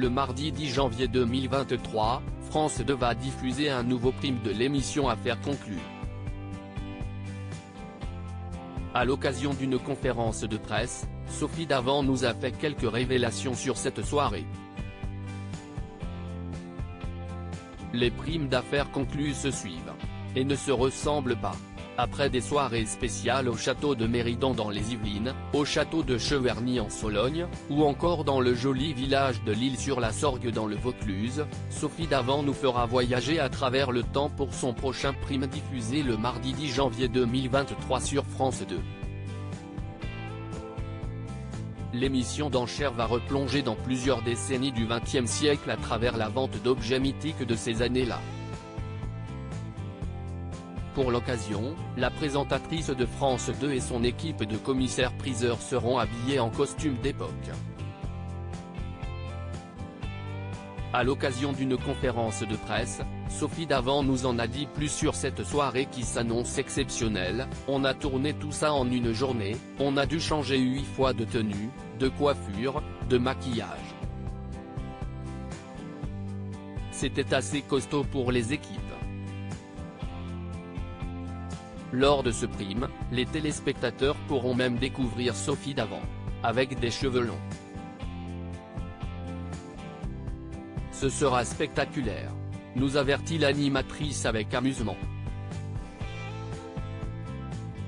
Le mardi 10 janvier 2023, France 2 va diffuser un nouveau prime de l'émission Affaires conclues. À l'occasion d'une conférence de presse, Sophie Davant nous a fait quelques révélations sur cette soirée. Les primes d'affaires conclues se suivent. Et ne se ressemblent pas. Après des soirées spéciales au château de Méridan dans les Yvelines, au château de Cheverny en Sologne, ou encore dans le joli village de l'Isle-sur-la-Sorgue dans le Vaucluse, Sophie Davant nous fera voyager à travers le temps pour son prochain prime diffusé le mardi 10 janvier 2023 sur France 2. L'émission d'enchères va replonger dans plusieurs décennies du XXe siècle à travers la vente d'objets mythiques de ces années-là. Pour l'occasion, la présentatrice de France 2 et son équipe de commissaires-priseurs seront habillés en costume d'époque. À l'occasion d'une conférence de presse, Sophie Davant nous en a dit plus sur cette soirée qui s'annonce exceptionnelle. On a tourné tout ça en une journée, on a dû changer 8 fois de tenue, de coiffure, de maquillage. C'était assez costaud pour les équipes. Lors de ce prime, les téléspectateurs pourront même découvrir Sophie Davant, avec des cheveux longs. Ce sera spectaculaire, nous avertit l'animatrice avec amusement.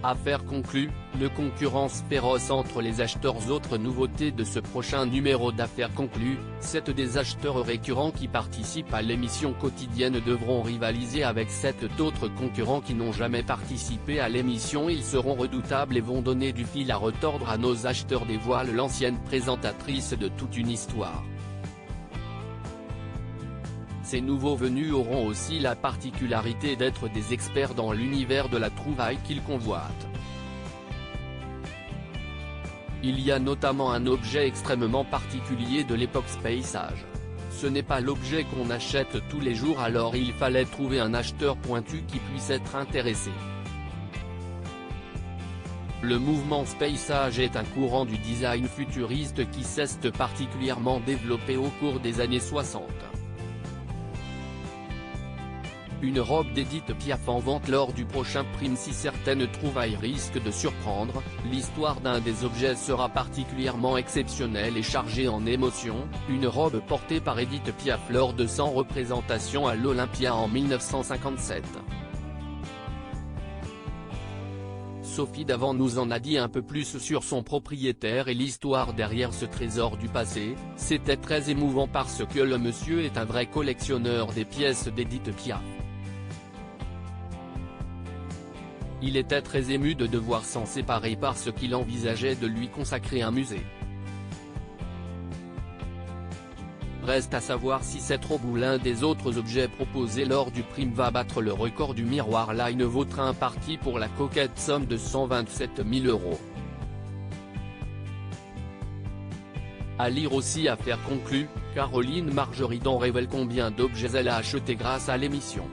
Affaires conclues, une concurrence féroce entre les acheteurs. Autre nouveauté de ce prochain numéro d'Affaires conclues, 7 des acheteurs récurrents qui participent à l'émission quotidienne devront rivaliser avec 7 autres concurrents qui n'ont jamais participé à l'émission. Ils seront redoutables et vont donner du fil à retordre à nos acheteurs, dévoile l'ancienne présentatrice de Toute une histoire. Ces nouveaux venus auront aussi la particularité d'être des experts dans l'univers de la trouvaille qu'ils convoitent. Il y a notamment un objet extrêmement particulier de l'époque Space Age. Ce n'est pas l'objet qu'on achète tous les jours, alors il fallait trouver un acheteur pointu qui puisse être intéressé. Le mouvement Space Age est un courant du design futuriste qui s'est particulièrement développé au cours des années 60. Une robe d'Edith Piaf en vente lors du prochain prime. Si certaines trouvailles risquent de surprendre, l'histoire d'un des objets sera particulièrement exceptionnelle et chargée en émotions. Une robe portée par Edith Piaf lors de 100 représentations à l'Olympia en 1957. Sophie Davant nous en a dit un peu plus sur son propriétaire et l'histoire derrière ce trésor du passé. C'était très émouvant parce que le monsieur est un vrai collectionneur des pièces d'Edith Piaf. Il était très ému de devoir s'en séparer parce qu'il envisageait de lui consacrer un musée. Reste à savoir si cette robe ou l'un des autres objets proposés lors du prime va battre le record du miroir line vautrin parti pour la coquette somme de 127 000 €. À lire aussi Affaires conclues, Caroline Marjoridan révèle combien d'objets elle a acheté grâce à l'émission.